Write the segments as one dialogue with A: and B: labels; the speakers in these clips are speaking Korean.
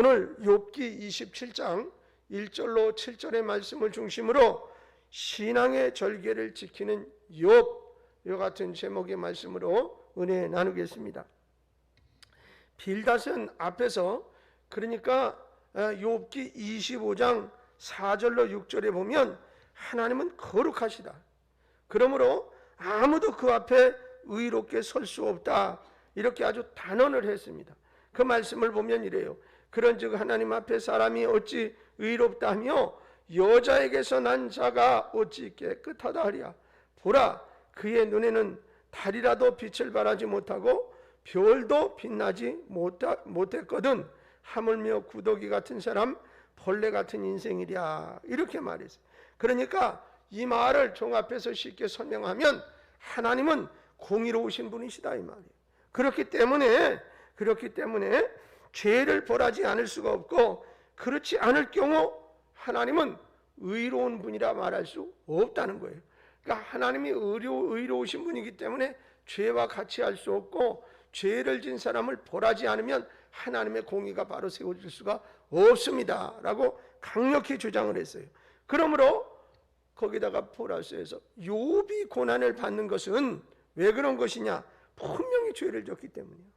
A: 오늘 욥기 27장 1절로 7절의 말씀을 중심으로 신앙의 절개를 지키는 욥, 이와 같은 제목의 말씀으로 은혜 나누겠습니다. 빌닷은 앞에서, 그러니까 욥기 25장 4절로 6절에 보면 하나님은 거룩하시다, 그러므로 아무도 그 앞에 의롭게 설 수 없다, 이렇게 아주 단언을 했습니다. 그 말씀을 보면 이래요. 그런즉 하나님 앞에 사람이 어찌 의롭다 하며 여자에게서 난 자가 어찌 깨끗하다 하랴. 보라, 그의 눈에는 달이라도 빛을 발하지 못하고 별도 빛나지 못했거든 하물며 구더기 같은 사람, 벌레 같은 인생이랴, 이렇게 말했어요. 그러니까 이 말을 종합해서 쉽게 설명하면 하나님은 공의로우신 분이시다, 이 말이에요. 그렇기 때문에 죄를 벌하지 않을 수가 없고, 그렇지 않을 경우 하나님은 의로운 분이라 말할 수 없다는 거예요. 그러니까 하나님이 의로우신 분이기 때문에 죄와 같이 할 수 없고, 죄를 진 사람을 벌하지 않으면 하나님의 공의가 바로 세워질 수가 없습니다 라고 강력히 주장을 했어요. 그러므로 거기다가 플러스해서 욥이 고난을 받는 것은 왜 그런 것이냐? 분명히 죄를 졌기 때문이에요.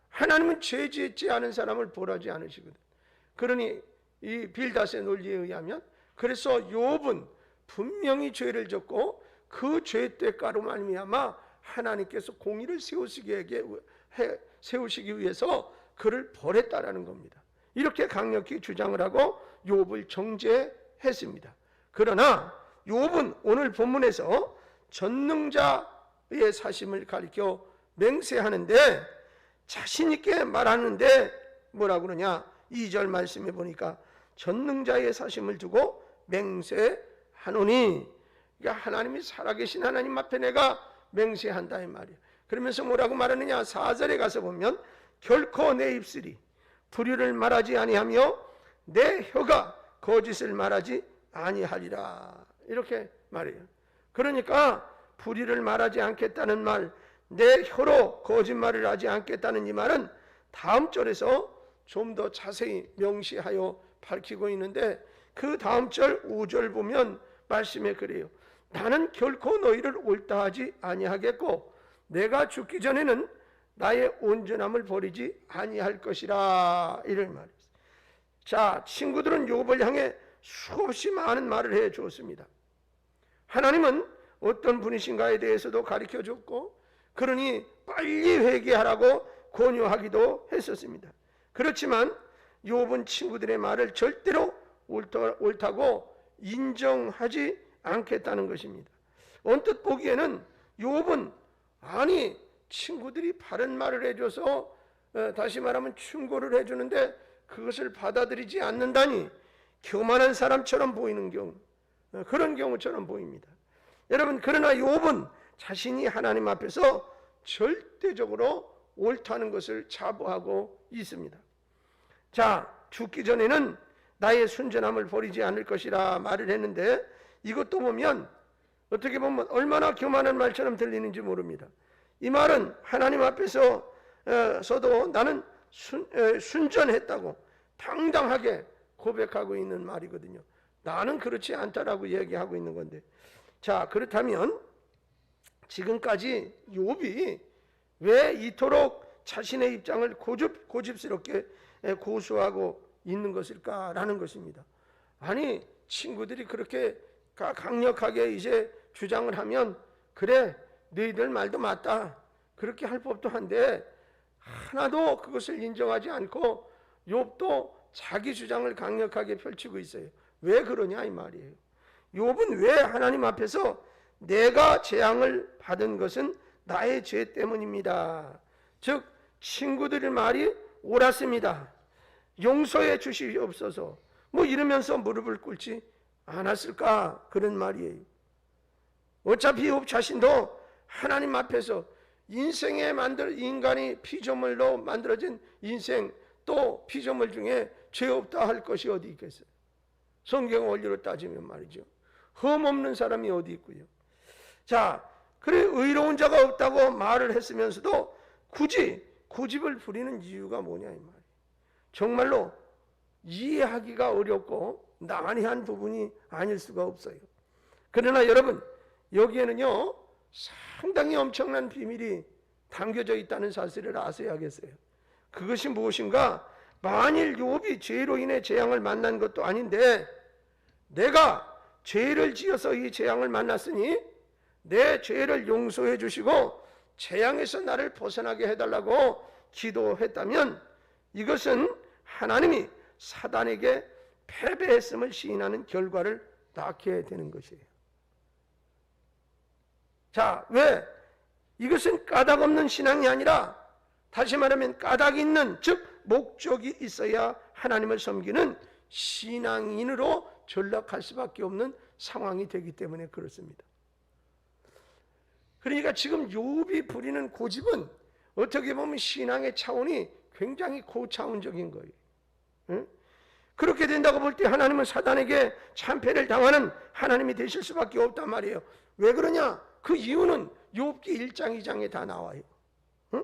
A: 하나님은 죄 짓지 않은 사람을 벌하지 않으시거든. 그러니 이 빌닷의 논리에 의하면, 그래서 욥은 분명히 죄를 졌고 그 죄 대가로 말미암아 하나님께서 공의를 세우시기 위해서 그를 벌했다라는 겁니다. 이렇게 강력히 주장을 하고 욥을 정죄했습니다. 그러나 욥은 오늘 본문에서 전능자의 사심을 가리켜 맹세하는데, 자신 있게 말하는데 뭐라고 그러냐? 2절 말씀에 보니까 전능자의 사심을 두고 맹세하노니, 그러니까 하나님이 살아계신 하나님 앞에 내가 맹세한다 이 말이에요. 그러면서 뭐라고 말하느냐? 4절에 가서 보면 결코 내 입술이 불의를 말하지 아니하며 내 혀가 거짓을 말하지 아니하리라, 이렇게 말해요. 그러니까 불의를 말하지 않겠다는 말, 내 혀로 거짓말을 하지 않겠다는 이 말은 다음 절에서 좀 더 자세히 명시하여 밝히고 있는데, 그 다음 절 5절 보면 말씀에 그래요. 나는 결코 너희를 옳다 하지 아니하겠고 내가 죽기 전에는 나의 온전함을 버리지 아니할 것이라, 이런 말이에요. 자, 친구들은 욥을 향해 수없이 많은 말을 해 주었습니다. 하나님은 어떤 분이신가에 대해서도 가르쳐 줬고, 그러니 빨리 회개하라고 권유하기도 했었습니다. 그렇지만 욥은 친구들의 말을 절대로 옳다고 인정하지 않겠다는 것입니다. 언뜻 보기에는 욥은, 아니 친구들이 바른 말을 해줘서 다시 말하면 충고를 해주는데 그것을 받아들이지 않는다니 교만한 사람처럼 보이는 경우, 그런 경우처럼 보입니다. 여러분, 그러나 욥은 자신이 하나님 앞에서 절대적으로 옳다는 것을 자부하고 있습니다. 자, 죽기 전에는 나의 순전함을 버리지 않을 것이라 말을 했는데, 이것도 보면 어떻게 보면 얼마나 교만한 말처럼 들리는지 모릅니다. 이 말은 하나님 앞에서도 나는 순전했다고 당당하게 고백하고 있는 말이거든요. 나는 그렇지 않다라고 얘기하고 있는 건데, 자, 그렇다면 지금까지 욥이 왜 이토록 자신의 입장을 고집스럽게 고수하고 있는 것일까라는 것입니다. 아니, 친구들이 그렇게 강력하게 이제 주장을 하면, 그래 너희들 말도 맞다, 그렇게 할 법도 한데 하나도 그것을 인정하지 않고 욥도 자기 주장을 강력하게 펼치고 있어요. 왜 그러냐 이 말이에요. 욥은 왜 하나님 앞에서 내가 재앙을 받은 것은 나의 죄 때문입니다, 즉 친구들의 말이 옳았습니다, 용서해 주시옵소서, 뭐 이러면서 무릎을 꿇지 않았을까, 그런 말이에요. 어차피 욥 자신도 하나님 앞에서 인간이 피조물로 만들어진 인생, 또 피조물 중에 죄 없다 할 것이 어디 있겠어요? 성경 원리로 따지면 말이죠. 흠 없는 사람이 어디 있고요. 자, 그래 의로운 자가 없다고 말을 했으면서도 굳이 고집을 부리는 이유가 뭐냐 이 말이에요. 정말로 이해하기가 어렵고 난해한 부분이 아닐 수가 없어요. 그러나 여러분, 여기에는요 상당히 엄청난 비밀이 담겨져 있다는 사실을 아셔야겠어요. 그것이 무엇인가? 만일 욥이 죄로 인해 재앙을 만난 것도 아닌데 내가 죄를 지어서 이 재앙을 만났으니 내 죄를 용서해 주시고 재앙에서 나를 벗어나게 해달라고 기도했다면 이것은 하나님이 사단에게 패배했음을 시인하는 결과를 낳게 되는 것이에요. 자, 왜? 이것은 까닭 없는 신앙이 아니라 다시 말하면 까닭이 있는, 즉 목적이 있어야 하나님을 섬기는 신앙인으로 전락할 수밖에 없는 상황이 되기 때문에 그렇습니다. 그러니까 지금 욥이 부리는 고집은 어떻게 보면 신앙의 차원이 굉장히 고차원적인 거예요. 응? 그렇게 된다고 볼 때 하나님은 사단에게 참패를 당하는 하나님이 되실 수밖에 없단 말이에요. 왜 그러냐? 그 이유는 욥기 1장 2장에 다 나와요. 응?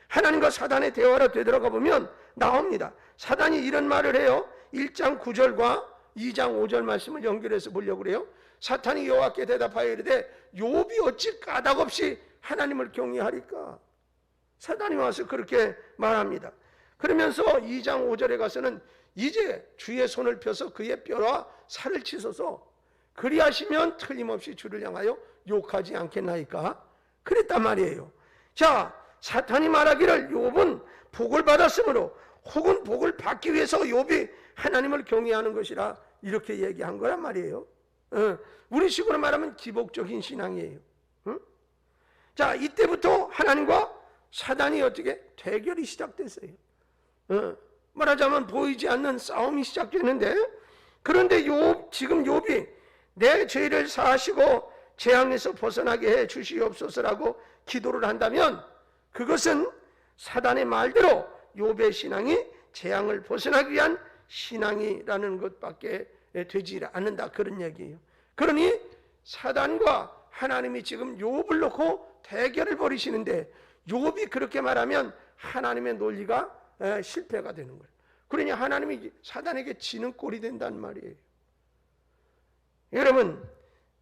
A: 하나님과 사단의 대화로 되돌아가 보면 나옵니다. 사단이 이런 말을 해요. 1장 9절과 2장 5절 말씀을 연결해서 보려고 그래요. 사탄이 여호와께 대답하여 이르되 욥이 어찌 까닭없이 하나님을 경외하리까? 사단이 와서 그렇게 말합니다. 그러면서 2장 5절에 가서는 이제 주의 손을 펴서 그의 뼈와 살을 치소서 그리하시면 틀림없이 주를 향하여 욕하지 않겠나이까? 그랬단 말이에요. 자, 사탄이 말하기를 욥은 복을 받았으므로 혹은 복을 받기 위해서 욥이 하나님을 경외하는 것이라 이렇게 얘기한 거란 말이에요. 우리 식으로 말하면 기복적인 신앙이에요. 자, 이때부터 하나님과 사단이 어떻게 대결이 시작됐어요. 말하자면 보이지 않는 싸움이 시작됐는데, 그런데 지금 욥이 내 죄를 사하시고 재앙에서 벗어나게 해 주시옵소서라고 기도를 한다면 그것은 사단의 말대로 욥의 신앙이 재앙을 벗어나기 위한 신앙이라는 것밖에 되지 않는다, 그런 얘기예요. 그러니 사단과 하나님이 지금 욥을 놓고 대결을 벌이시는데 욥이 그렇게 말하면 하나님의 논리가 실패가 되는 거예요. 그러니 하나님이 사단에게 지는 꼴이 된단 말이에요. 여러분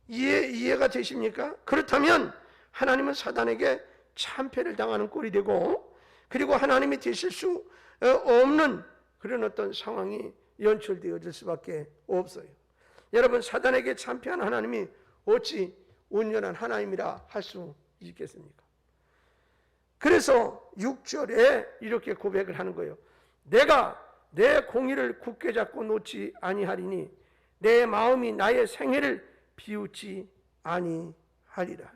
A: 이해가 되십니까? 그렇다면 하나님은 사단에게 참패를 당하는 꼴이 되고, 그리고 하나님이 되실 수 없는 그런 어떤 상황이 연출되어질 수밖에 없어요. 여러분, 사단에게 참패한 하나님이 어찌 온전한 하나님이라 할 수 있겠습니까? 그래서 6절에 이렇게 고백을 하는 거예요. 내가 내 공의를 굳게 잡고 놓지 아니하리니 내 마음이 나의 생애를 비웃지 아니하리라.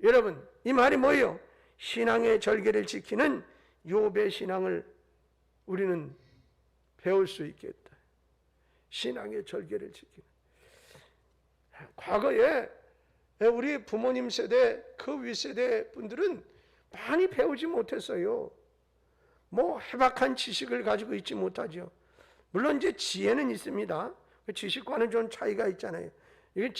A: 여러분, 이 말이 뭐예요? 신앙의 절개를 지키는 욥의 신앙을 우리는 배울 수 있겠다. 신앙의 절개를 지키는. 과거에 우리 부모님 세대, 그 윗세대 분들은 많이 배우지 못했어요. 뭐 해박한 지식을 가지고 있지 못하죠. 물론 이제 지혜는 있습니다. 지식과는 좀 차이가 있잖아요. 이게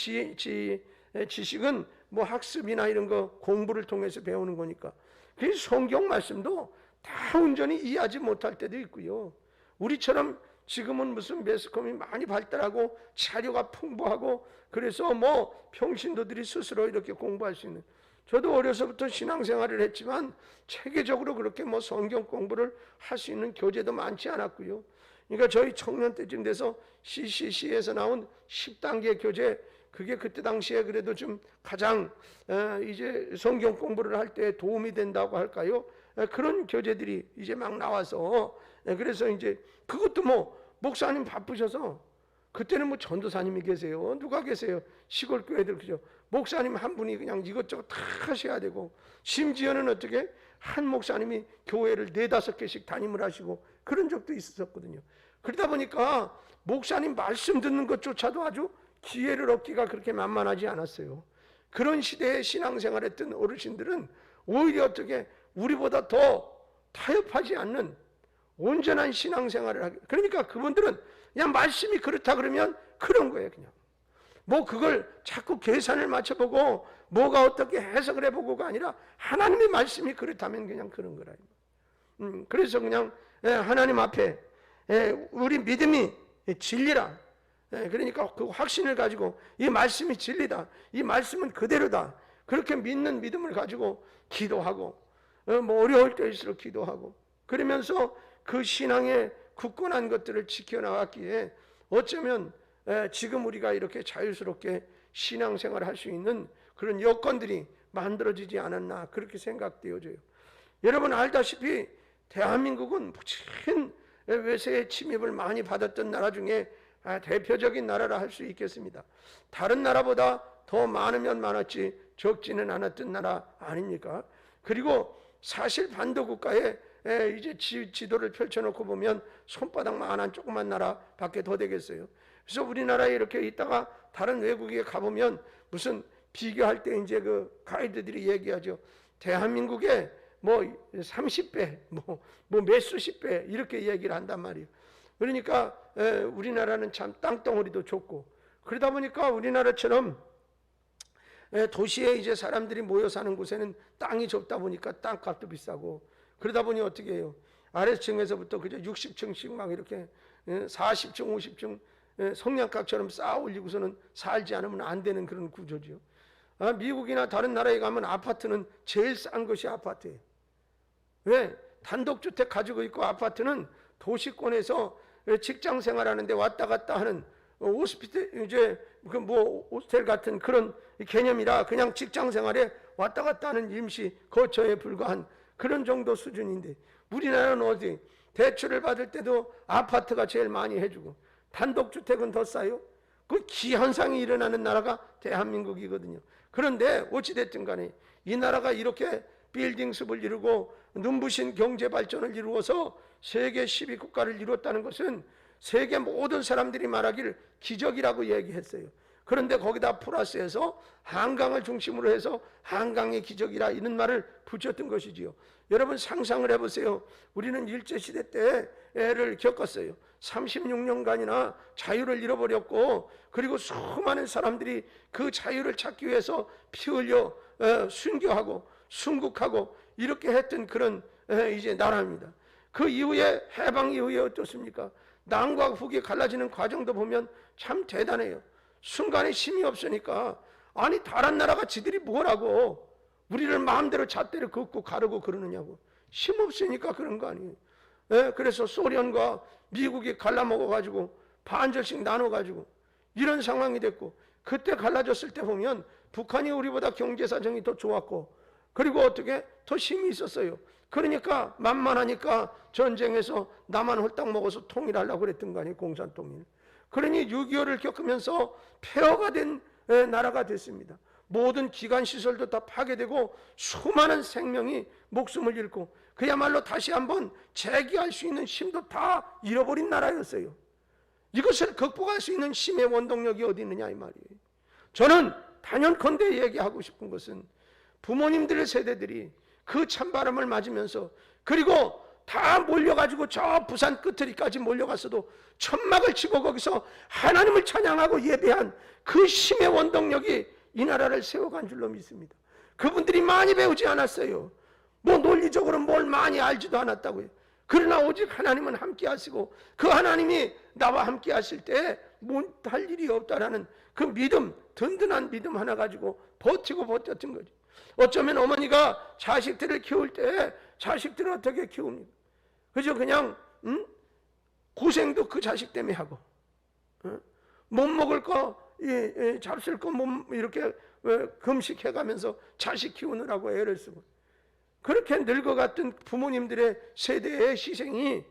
A: 지식은 뭐 학습이나 이런 거 공부를 통해서 배우는 거니까. 그 성경 말씀도 다 온전히 이해하지 못할 때도 있고요. 우리처럼 지금은 무슨 매스컴이 많이 발달하고 자료가 풍부하고 그래서 뭐 평신도들이 스스로 이렇게 공부할 수 있는. 저도 어려서부터 신앙생활을 했지만 체계적으로 그렇게 뭐 성경 공부를 할 수 있는 교재도 많지 않았고요. 그러니까 저희 청년 때쯤 돼서 CCC에서 나온 10단계 교재, 그게 그때 당시에 그래도 좀 가장 이제 성경 공부를 할 때 도움이 된다고 할까요? 그런 교재들이 이제 막 나와서, 그래서 이제 그것도 뭐 목사님 바쁘셔서, 그때는 뭐 전도사님이 계세요, 누가 계세요, 시골 교회들, 그죠? 목사님 한 분이 그냥 이것저것 다 하셔야 되고, 심지어는 어떻게 한 목사님이 교회를 4-5개씩 담임을 하시고 그런 적도 있었거든요. 그러다 보니까 목사님 말씀 듣는 것조차도 아주 기회를 얻기가 그렇게 만만하지 않았어요. 그런 시대에 신앙생활했던 어르신들은 오히려 어떻게 우리보다 더 타협하지 않는 온전한 신앙생활을 하게. 그러니까 그분들은 그냥 말씀이 그렇다 그러면 그런 거예요. 그냥 뭐 그걸 자꾸 계산을 맞춰보고 뭐가 어떻게 해석을 해보고가 아니라 하나님의 말씀이 그렇다면 그냥 그런 거라. 그래서 그냥 하나님 앞에 우리 믿음이 진리라. 그러니까 그 확신을 가지고 이 말씀이 진리다, 이 말씀은 그대로다, 그렇게 믿는 믿음을 가지고 기도하고 뭐 어려울 때일수록 기도하고 그러면서 그 신앙의 굳건한 것들을 지켜나갔기에 어쩌면 지금 우리가 이렇게 자유스럽게 신앙생활을 할 수 있는 그런 여건들이 만들어지지 않았나 그렇게 생각되어져요. 여러분 알다시피 대한민국은 큰 외세의 침입을 많이 받았던 나라 중에 대표적인 나라라 할 수 있겠습니다. 다른 나라보다 더 많으면 많았지 적지는 않았던 나라 아닙니까? 그리고 사실 반도국가에 이제 지도를 펼쳐놓고 보면 손바닥만한 조그만 나라밖에 더 되겠어요. 그래서 우리나라에 이렇게 있다가 다른 외국에 가보면 무슨 비교할 때 이제 그 가이드들이 얘기하죠. 대한민국에 뭐 30배, 뭐 몇 수십 배 이렇게 얘기를 한단 말이에요. 그러니까 우리나라는 참 땅덩어리도 좁고 그러다 보니까 우리나라처럼 도시에 이제 사람들이 모여 사는 곳에는 땅이 좁다 보니까 땅값도 비싸고 그러다 보니 어떻게 해요? 아래층에서부터 그저 60층씩 막 이렇게 40층, 50층 성냥갑처럼 쌓아 올리고서는 살지 않으면 안 되는 그런 구조죠. 미국이나 다른 나라에 가면 아파트는 제일 싼 것이 아파트예요. 왜? 단독주택 가지고 있고 아파트는 도시권에서 직장 생활하는데 왔다 갔다 하는 호스피탈 이제 그 뭐 호스텔 같은 그런 개념이라 그냥 직장 생활에 왔다 갔다 하는 임시 거처에 불과한 그런 정도 수준인데 우리나라는 어디 대출을 받을 때도 아파트가 제일 많이 해주고 단독주택은 더 싸요. 그 기현상이 일어나는 나라가 대한민국이거든요. 그런데 어찌됐든 간에 이 나라가 이렇게 빌딩 숲을 이루고 눈부신 경제 발전을 이루어서 세계 10위국가를 이뤘다는 것은 세계 모든 사람들이 말하기를 기적이라고 얘기했어요. 그런데 거기다 플러스해서 한강을 중심으로 해서 한강의 기적이라 이런 말을 붙였던 것이지요. 여러분 상상을 해보세요. 우리는 일제시대 때를 겪었어요. 36년간이나 자유를 잃어버렸고 그리고 수많은 사람들이 그 자유를 찾기 위해서 피 흘려 순교하고 순국하고 이렇게 했던 그런 이제 나라입니다. 그 이후에 해방 이후에 어떻습니까? 남과 북이 갈라지는 과정도 보면 참 대단해요. 순간에 힘이 없으니까 아니 다른 나라가 지들이 뭐라고 우리를 마음대로 잣대를 긋고 가르고 그러느냐고. 힘 없으니까 그런 거 아니에요. 그래서 소련과 미국이 갈라먹어가지고 반절씩 나눠가지고 이런 상황이 됐고 그때 갈라졌을 때 보면 북한이 우리보다 경제 사정이 더 좋았고 그리고 어떻게 더 힘이 있었어요. 그러니까 만만하니까 전쟁에서 남한 홀딱 먹어서 통일하려고 그랬던 거 아니에요. 공산통일. 그러니 6.25를 겪으면서 폐허가 된 나라가 됐습니다. 모든 기관시설도 다 파괴되고 수많은 생명이 목숨을 잃고 그야말로 다시 한번 재기할 수 있는 힘도 다 잃어버린 나라였어요. 이것을 극복할 수 있는 힘의 원동력이 어디 있느냐 이 말이에요. 저는 단연컨대 얘기하고 싶은 것은 부모님들의 세대들이 그 찬바람을 맞으면서 그리고 다 몰려가지고 저 부산 끝트리까지 몰려갔어도 천막을 치고 거기서 하나님을 찬양하고 예배한 그 힘의 원동력이 이 나라를 세워간 줄로 믿습니다. 그분들이 많이 배우지 않았어요. 뭐 논리적으로 뭘 많이 알지도 않았다고요. 그러나 오직 하나님은 함께 하시고 그 하나님이 나와 함께 하실 때 못할 일이 없다라는 그 믿음, 든든한 믿음 하나 가지고 버티고 버텼던 거죠. 어쩌면 어머니가 자식들을 키울 때 자식들을 어떻게 키웁니까? 그죠? 그냥 고생도 그 자식 때문에 하고 못 먹을 거 잡술 거 못 이렇게 금식해가면서 자식 키우느라고 애를 쓰고 그렇게 늙어갔던 부모님들의 세대의 희생이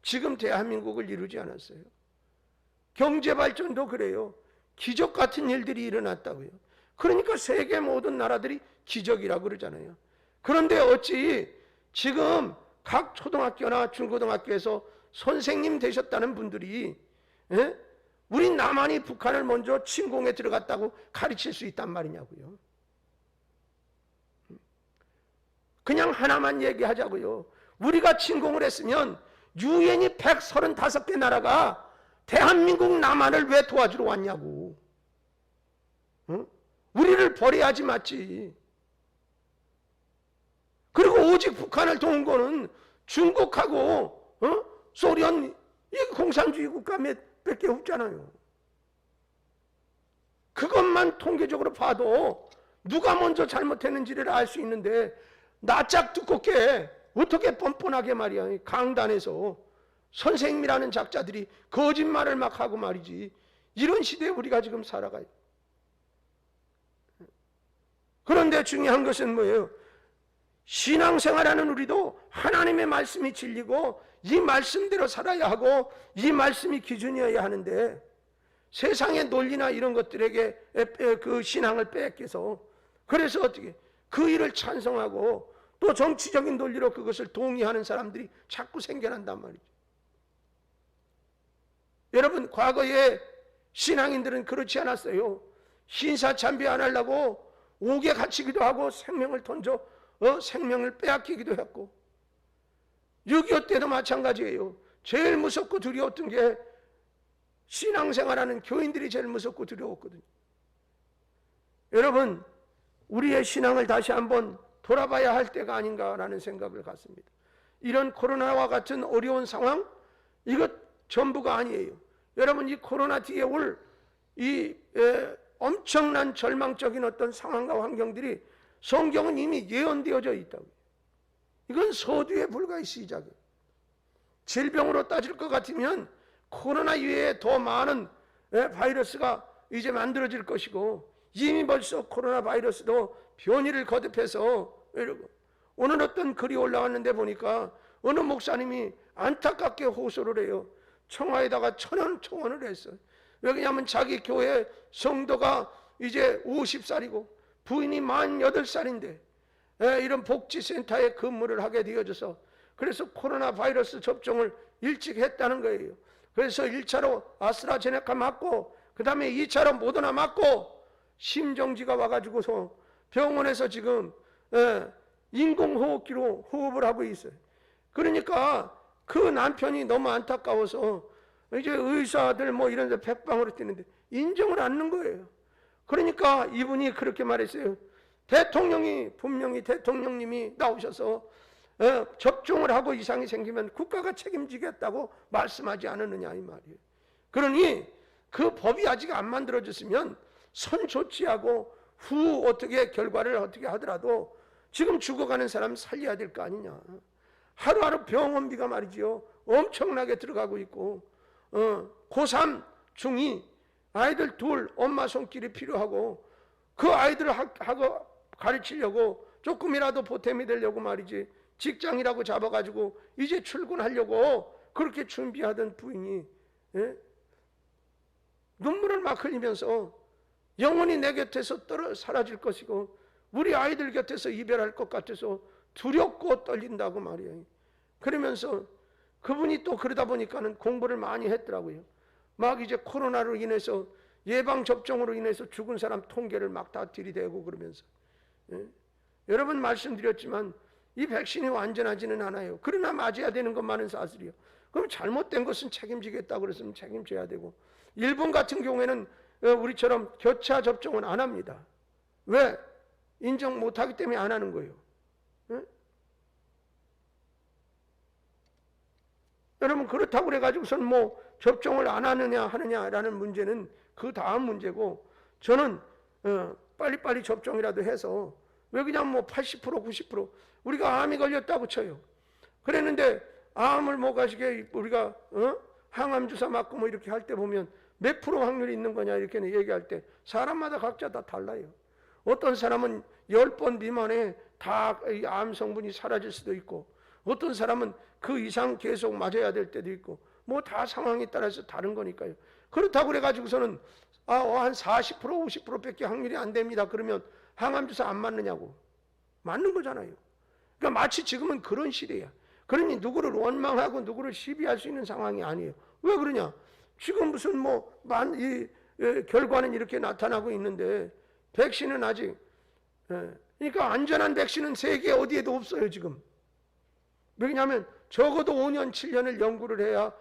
A: 지금 대한민국을 이루지 않았어요. 경제발전도 그래요. 기적 같은 일들이 일어났다고요. 그러니까 세계 모든 나라들이 기적이라고 그러잖아요. 그런데 어찌 지금 각 초등학교나 중고등학교에서 선생님 되셨다는 분들이 우리 남한이 북한을 먼저 침공에 들어갔다고 가르칠 수 있단 말이냐고요. 그냥 하나만 얘기하자고요. 우리가 침공을 했으면 유엔이 135개 나라가 대한민국 남한을 왜 도와주러 왔냐고. 우리를 버려야지 맞지. 그리고 오직 북한을 도운 거는 중국하고 소련 이 공산주의 국가 몇 개 없잖아요. 그것만 통계적으로 봐도 누가 먼저 잘못했는지를 알 수 있는데 낯짝 두껍게 어떻게 뻔뻔하게 말이야 강단에서 선생님이라는 작자들이 거짓말을 막 하고 말이지. 이런 시대에 우리가 지금 살아가요. 그런데 중요한 것은 뭐예요? 신앙생활하는 우리도 하나님의 말씀이 진리고 이 말씀대로 살아야 하고 이 말씀이 기준이어야 하는데 세상의 논리나 이런 것들에게 그 신앙을 뺏겨서 그래서 어떻게 그 일을 찬성하고 또 정치적인 논리로 그것을 동의하는 사람들이 자꾸 생겨난단 말이죠. 여러분 과거에 신앙인들은 그렇지 않았어요. 신사참배 안 하려고 옥에 갇히기도 하고 생명을 던져 생명을 빼앗기기도 했고 6.25 때도 마찬가지예요. 제일 무섭고 두려웠던 게 신앙생활하는 교인들이 제일 무섭고 두려웠거든요. 여러분 우리의 신앙을 다시 한번 돌아봐야 할 때가 아닌가라는 생각을 갖습니다. 이런 코로나와 같은 어려운 상황 이것 전부가 아니에요. 여러분 이 코로나 뒤에 올 이 엄청난 절망적인 어떤 상황과 환경들이 성경은 이미 예언되어져 있다고. 이건 서두에 불과의 시작이에요. 질병으로 따질 것 같으면 코로나 이외에 더 많은 바이러스가 이제 만들어질 것이고 이미 벌써 코로나 바이러스도 변이를 거듭해서 이러고 오늘 어떤 글이 올라왔는데 보니까 어느 목사님이 안타깝게 호소를 해요. 청와에다가 1,000원 청원을 했어요. 왜냐하면 자기 교회 성도가 이제 50살이고 부인이 48살인데 이런 복지센터에 근무를 하게 되어져서 그래서 코로나 바이러스 접종을 일찍 했다는 거예요. 그래서 1차로 아스트라제네카 맞고 그 다음에 2차로 모더나 맞고 심정지가 와가지고서 병원에서 지금 인공호흡기로 호흡을 하고 있어요. 그러니까 그 남편이 너무 안타까워서 이제 의사들 뭐 이런 데 백방으로 뛰는데 인정을 않는 거예요. 그러니까 이분이 그렇게 말했어요. 대통령이 분명히 대통령님이 나오셔서 접종을 하고 이상이 생기면 국가가 책임지겠다고 말씀하지 않았느냐 이 말이에요. 그러니 그 법이 아직 안 만들어졌으면 선 조치하고 후 어떻게 결과를 어떻게 하더라도 지금 죽어가는 사람 살려야 될 거 아니냐. 하루하루 병원비가 말이죠 엄청나게 들어가고 있고 고3, 중2 아이들 둘 엄마 손길이 필요하고 그 아이들을 하고 가르치려고 조금이라도 보탬이 되려고 말이지 직장이라고 잡아가지고 이제 출근하려고 그렇게 준비하던 부인이 눈물을 막 흘리면서 영원히 내 곁에서 사라질 것이고 우리 아이들 곁에서 이별할 것 같아서 두렵고 떨린다고 말이에요. 그러면서 그분이 또 그러다 보니까는 공부를 많이 했더라고요. 막 이제 코로나로 인해서 예방접종으로 인해서 죽은 사람 통계를 막 다 들이대고 그러면서 여러분 말씀드렸지만 이 백신이 완전하지는 않아요. 그러나 맞아야 되는 것만은 사실이요. 그럼 잘못된 것은 책임지겠다고 그랬으면 책임져야 되고 일본 같은 경우에는 우리처럼 교차 접종은 안 합니다. 왜? 인정 못하기 때문에 안 하는 거예요. 여러분 그렇다고 그래가지고선 뭐 접종을 안 하느냐 하느냐라는 문제는 그 다음 문제고 저는 빨리빨리 접종이라도 해서 왜 그냥 뭐 80% 90% 우리가 암이 걸렸다고 쳐요. 그랬는데 암을 뭐 가지게 우리가 항암 주사 맞고 뭐 이렇게 할 때 보면 몇 프로 확률이 있는 거냐 이렇게 얘기할 때 사람마다 각자 다 달라요. 어떤 사람은 10번 미만에 다 암 성분이 사라질 수도 있고 어떤 사람은 그 이상 계속 맞아야 될 때도 있고 뭐 다 상황에 따라서 다른 거니까요. 그렇다고 그래가지고서는 한 40% 50%밖에 확률이 안 됩니다. 그러면 항암주사 안 맞느냐고. 맞는 거잖아요. 그러니까 마치 지금은 그런 시대야. 그러니 누구를 원망하고 누구를 시비할 수 있는 상황이 아니에요. 왜 그러냐? 지금 무슨 결과는 이렇게 나타나고 있는데 백신은 아직 그러니까 안전한 백신은 세계 어디에도 없어요 지금. 왜냐하면 적어도 5년 7년을 연구를 해야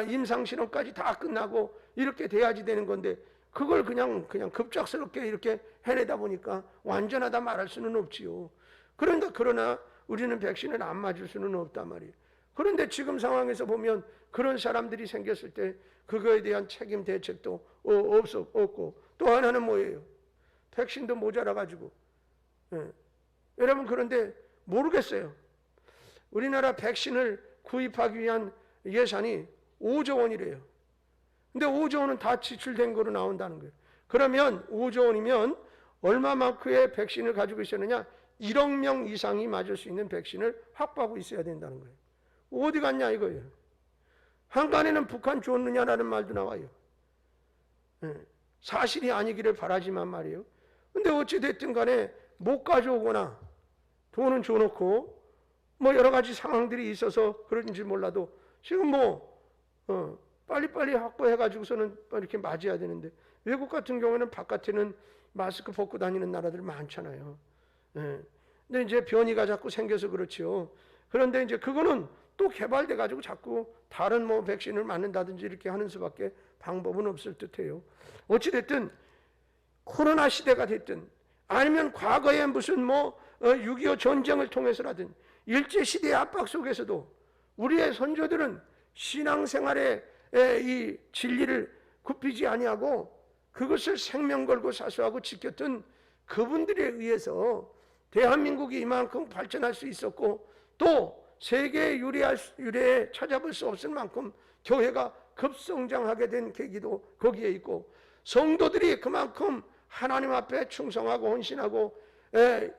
A: 임상실험까지 다 끝나고 이렇게 돼야지 되는 건데 그걸 그냥 급작스럽게 이렇게 해내다 보니까 완전하다 말할 수는 없지요. 그러나 우리는 백신을 안 맞을 수는 없단 말이에요. 그런데 지금 상황에서 보면 그런 사람들이 생겼을 때 그거에 대한 책임 대책도 없고, 또 하나는 뭐예요? 백신도 모자라가지고. 여러분, 그런데 모르겠어요. 우리나라 백신을 구입하기 위한 예산이 5조 원이래요. 근데 5조 원은 다 지출된 거로 나온다는 거예요. 그러면 5조 원이면 얼마만큼의 백신을 가지고 있었느냐? 1억 명 이상이 맞을 수 있는 백신을 확보하고 있어야 된다는 거예요. 어디 갔냐 이거예요. 한간에는 북한 줬느냐라는 말도 나와요. 사실이 아니기를 바라지만 말이에요. 근데 어찌됐든 간에 못 가져오거나 돈은 줘놓고 뭐 여러 가지 상황들이 있어서 그런지 몰라도 지금 빨리빨리 확보해가지고서는 이렇게 맞아야 되는데, 외국 같은 경우에는 바깥에는 마스크 벗고 다니는 나라들 많잖아요. 근데 이제 변이가 자꾸 생겨서 그렇죠. 그런데 이제 그거는 또 개발돼 가지고 자꾸 다른 백신을 맞는다든지 이렇게 하는 수밖에 방법은 없을 듯해요. 어찌됐든 코로나 시대가 됐든 아니면 과거에 무슨 6.25 전쟁을 통해서라든 일제시대의 압박 속에서도 우리의 선조들은 신앙생활의 이 진리를 굽히지 아니하고 그것을 생명 걸고 사수하고 지켰던 그분들에 의해서 대한민국이 이만큼 발전할 수 있었고, 또 세계의 유래에 찾아볼 수 없을 만큼 교회가 급성장하게 된 계기도 거기에 있고, 성도들이 그만큼 하나님 앞에 충성하고 헌신하고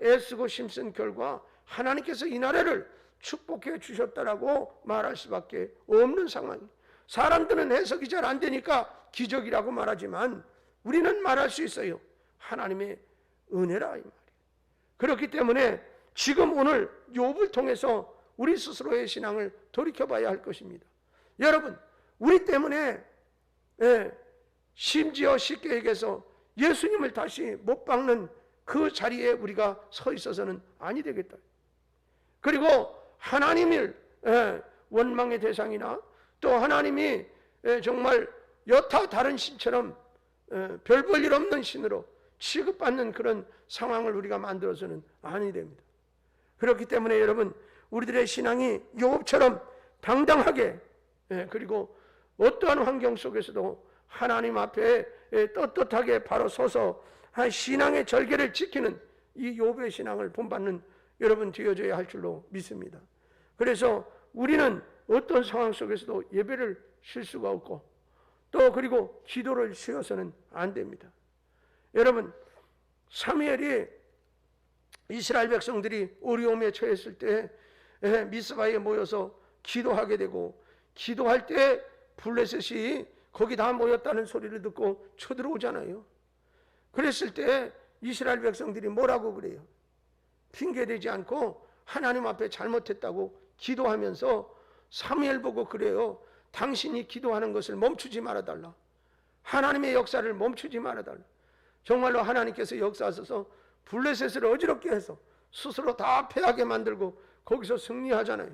A: 애쓰고 힘쓴 결과 하나님께서 이 나라를 축복해 주셨다라고 말할 수밖에 없는 상황이에요. 사람들은 해석이 잘 안 되니까 기적이라고 말하지만 우리는 말할 수 있어요. 하나님의 은혜라 이 말이에요. 그렇기 때문에 지금 오늘 욥을 통해서 우리 스스로의 신앙을 돌이켜봐야 할 것입니다. 여러분, 우리 때문에 심지어 쉽게 얘기해서 예수님을 다시 못 박는 그 자리에 우리가 서 있어서는 아니 되겠다. 그리고 하나님을 원망의 대상이나 또 하나님이 정말 여타 다른 신처럼 별 볼 일 없는 신으로 취급받는 그런 상황을 우리가 만들어서는 아니 됩니다. 그렇기 때문에 여러분, 우리들의 신앙이 욥처럼 당당하게 그리고 어떠한 환경 속에서도 하나님 앞에 떳떳하게 바로 서서 신앙의 절개를 지키는 이 욥의 신앙을 본받는 여러분 되어져야 할 줄로 믿습니다. 그래서 우리는 어떤 상황 속에서도 예배를 쉴 수가 없고, 또 그리고 기도를 쉬어서는 안 됩니다. 여러분, 사무엘이 이스라엘 백성들이 어려움에 처했을 때 미스바에 모여서 기도하게 되고, 기도할 때 블레셋이 거기 다 모였다는 소리를 듣고 쳐들어오잖아요. 그랬을 때 이스라엘 백성들이 뭐라고 그래요? 핑계대지 않고 하나님 앞에 잘못했다고 기도하면서 사무엘 보고 그래요. 당신이 기도하는 것을 멈추지 말아달라. 하나님의 역사를 멈추지 말아달라. 정말로 하나님께서 역사하셔서 블레셋을 어지럽게 해서 스스로 다 패하게 만들고 거기서 승리하잖아요.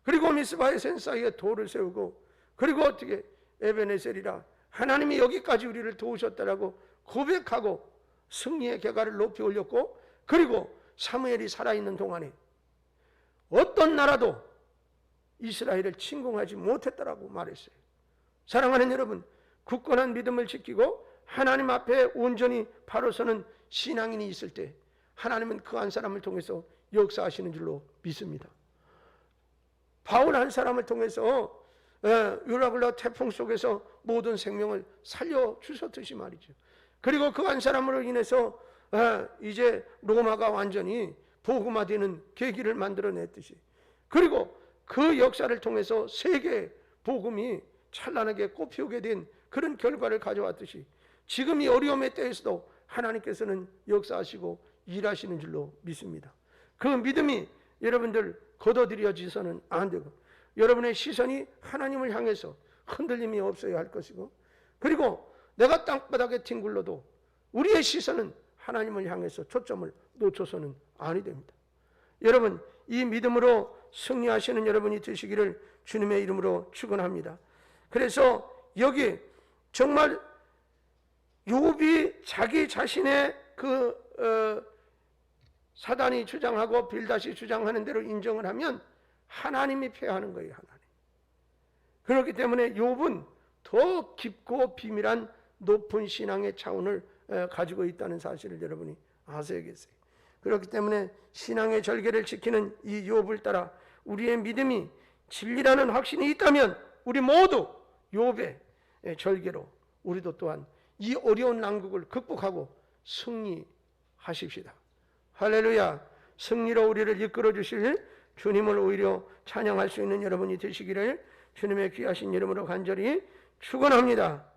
A: 그리고 미스바의 산 사이에 돌을 세우고, 그리고 어떻게 에베네셀이라 하나님이 여기까지 우리를 도우셨다라고 고백하고 승리의 궤가를 높이 올렸고, 그리고 사무엘이 살아있는 동안에 어떤 나라도 이스라엘을 침공하지 못했다라고 말했어요. 사랑하는 여러분, 굳건한 믿음을 지키고 하나님 앞에 온전히 바로 서는 신앙인이 있을 때 하나님은 그 한 사람을 통해서 역사하시는 줄로 믿습니다. 바울 한 사람을 통해서 유라굴라 태풍 속에서 모든 생명을 살려주셨듯이 말이죠. 그리고 그 한 사람으로 인해서 이제 로마가 완전히 복음화되는 계기를 만들어냈듯이, 그리고 그 역사를 통해서 세계 복음이 찬란하게 꽃피우게 된 그런 결과를 가져왔듯이, 지금 이 어려움의 때에서도 하나님께서는 역사하시고 일하시는 줄로 믿습니다. 그 믿음이 여러분들 거둬들여지서는 안 되고, 여러분의 시선이 하나님을 향해서 흔들림이 없어야 할 것이고, 그리고 내가 땅바닥에 뒹굴러도 우리의 시선은 하나님을 향해서 초점을 놓쳐서는 아니 됩니다. 여러분, 이 믿음으로 승리하시는 여러분이 되시기를 주님의 이름으로 축원합니다. 그래서 여기 정말 욥이 자기 자신의 사단이 주장하고 빌닷이 주장하는 대로 인정을 하면 하나님이 폐하는 거예요. 하나님. 그렇기 때문에 욥은 더 깊고 비밀한 높은 신앙의 차원을 가지고 있다는 사실을 여러분이 아셔야겠어요. 그렇기 때문에 신앙의 절개를 지키는 이 욥을 따라 우리의 믿음이 진리라는 확신이 있다면 우리 모두 욥의 절개로 우리도 또한 이 어려운 난국을 극복하고 승리하십시다. 할렐루야. 승리로 우리를 이끌어 주실 주님을 오히려 찬양할 수 있는 여러분이 되시기를 주님의 귀하신 이름으로 간절히 축원합니다.